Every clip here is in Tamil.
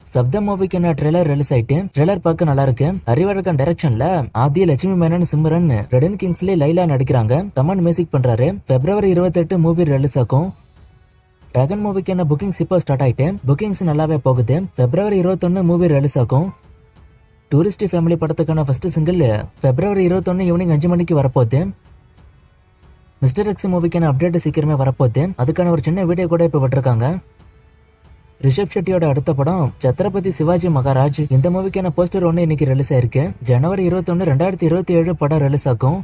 சப்தம் மூவிக்கான ட்ரெய்லர் ரிலீஸ் ஆயிட்டு ட்ரெய்லர் பார்க்க நல்லா இருக்கு. அறிவழகன் டைரக்ஷன்ல ஆதி, லட்சுமி மேனன், சிம்ரன், ரெடன் கிங்ஸ்லி, லைலா நடிக்கிறாங்க. தமன் மியூசிக் பண்றாரு. February 28 மூவி ரிலீஸ் ஆகும். டிராகன் மூவிக்கான புக்கிங்ஸ் இப்போ ஸ்டார்ட் ஆயிட்டு புக்கிங்ஸ் நல்லாவே போகுது. February 21 மூவி ரிலீஸ் ஆகும். டூரிஸ்ட் ஃபேமிலி படத்துக்கான ஃபர்ஸ்ட் சிங்கிள் February 21 ஈவினிங் 5 மணிக்கு வரப்போகுது. மிஸ்டர் எக்ஸ் மூவிக்கான அப்டேட் சீக்கிரமே வரப்போகுது. அதுக்கான ஒரு சின்ன வீடியோ கூட இப்போ விட்டுருக்காங்க. ரிஷப் ஷெட்டியோட அடுத்த படம் சத்ரபதி சிவாஜி மகாராஜ். இந்த மூவிக்கான போஸ்டர் ஒன்று இன்னைக்கு ரிலீஸ் ஆயிருக்கு. January 21, 2027 படம் ரிலீஸ் ஆகும்.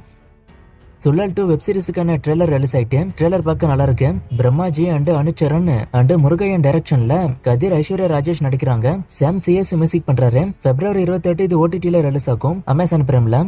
சுல்லல் 2 வெப் சீரிஸுக்கான ட்ரெய்லர் ரிலீஸ் ஆயிட்டு ட்ரெய்லர் பார்க்க நல்லா இருக்கு. பிரம்மாஜி அண்ட் அனுச்சரன் அண்ட் முருகையன் டைரக்ஷன்ல கதிர், ஐஸ்வர்யா ராஜேஷ் நடிக்கிறாங்க. சாம் சிஎஸ் மியூசிக் பண்றாரு. February 28 இது OTT-ல ரிலீஸ் ஆகும். அமேசான் பிரைம்ல.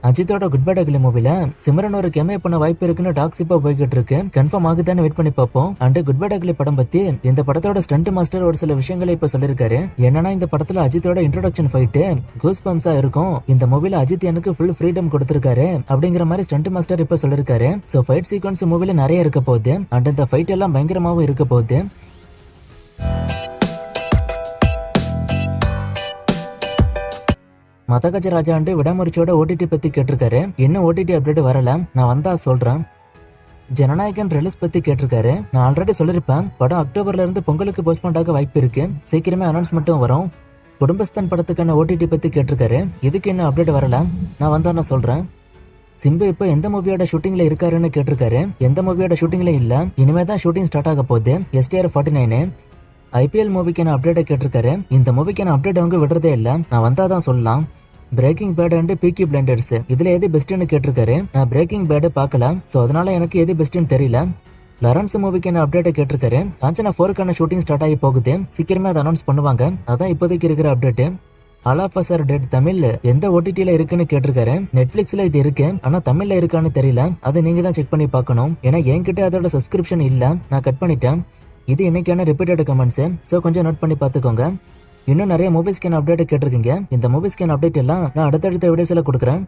அஜித்தோட குட் பை அக்லி மூவில சிம்ரன் ஒரு கேமியோ பண்ண வாய்ப்பு இருக்குன்னு டாக்ஸ் இப்போ போய்கிட்டு இருக்கு. கன்ஃபார்ம் ஆகுதான்னு வெயிட் பண்ணி பார்ப்போம். அண்ட் குட் பை அக்லி படம் பத்தி இந்த படத்தோட ஸ்டண்ட் மாஸ்டர் ஒரு சில விஷயங்களை இப்ப சொல்லிருக்காரு. என்னன்னா, இந்த படத்துல அஜித்தோட இன்ட்ரோடக்ஷன் ஃபைட் கூஸ் பம்ஸா இருக்கும். இந்த மூவில அஜித் எனக்கு ஃபுல் ஃப்ரீடம் கொடுத்திருக்காரு அப்படிங்கிற மாதிரி ஸ்டண்ட் மாஸ்டர் இப்ப சொல்லிருக்காரு. சோ ஃபைட் சீக்வன்ஸ் மூவில நிறைய இருக்க போகுது. அண்ட் இந்த ஃபைட் எல்லாம் பயங்கரமாவும் இருக்க போகுது. மதகஜ ராஜா அண்டு விடாமுயற்சியோட OTT பத்தி கேட்டிருக்காரு. இன்னும் OTT அப்டேட் வரல, நான் வந்தா சொல்றேன். ஜனநாயகன் ரிலீஸ் பத்தி கேட்டிருக்காரு. நான் ஆல்ரெடி சொல்லிருப்பேன், படம் அக்டோபர்ல இருந்து பொங்கலுக்கு போஸ்ட்போன் ஆக வாய்ப்பு இருக்கு. சீக்கிரமே அனௌன்ஸ்மெண்ட்டும் வரும். குடும்பஸ்தான் படத்துக்கான OTT பத்தி கேட்டிருக்காரு. இதுக்கு இன்னும் அப்டேட் வரல, நான் வந்தா நான் சொல்றேன். சிம்பு இப்போ எந்த மூவியோட ஷூட்டிங்ல இருக்காருன்னு கேட்டிருக்காரு. எந்த மூவியோட ஷூட்டிங்ல இல்ல, இனிமே தான் ஷூட்டிங் ஸ்டார்ட் ஆக போகுது. STR 49 IPL மூவிக்கான அப்டேட்டை கேட்டிருக்காரு. இந்த மூவிக்கான அப்டேட் அவங்க விடுறதே இல்ல, நான் வந்தாதான் சொல்லலாம். பிரேக்கிங் பேட் அண்ட் பீக்கி பிளைண்டர்ஸ் இதுல எது பெஸ்ட்னு கேட்டிருக்காரு. நான் பிரேக்கிங் பேட் பார்க்கல, சோ அதனால எனக்கு எது பெஸ்ட்னு தெரியல. லாரன்ஸ் மூவிக்கான அப்டேட்டை கேட்டிருக்காரு. காஞ்சனா 4க்கான ஷூட்டிங் ஸ்டார்ட் ஆகி போகுது. சீக்கிரமே அதை அனௌன்ஸ் பண்ணுவாங்க. அதான் இப்போதைக்கு இருக்கிற update. All of us are dead Tamil எந்த OTT-ல இருக்குன்னு கேட்டிருக்காரு. நெட்ஃபிளிக்ஸ்ல இது இருக்கு, ஆனா தமிழ்ல இருக்கான்னு தெரியல. அது நீங்க தான் செக் பண்ணி பார்க்கணும். ஏன்னா என்கிட்ட அதோட சப்ஸ்கிரிப்ஷன் இல்ல, நான் கட் பண்ணிட்டேன். இது இன்னைக்கான ரிப்பீட்டட் கமெண்ட்ஸ், சோ கொஞ்சம் நோட் பண்ணி பார்த்துக்கோங்க. இன்னும் நிறைய மூவிஸ்க்கான அப்டேட் கேட்டிருக்கீங்க. இந்த மூவிஸ்க்கான அப்டேட் எல்லாம் நான் அடுத்தடுத்த வீடியோஸ்ல கொடுக்குறேன்.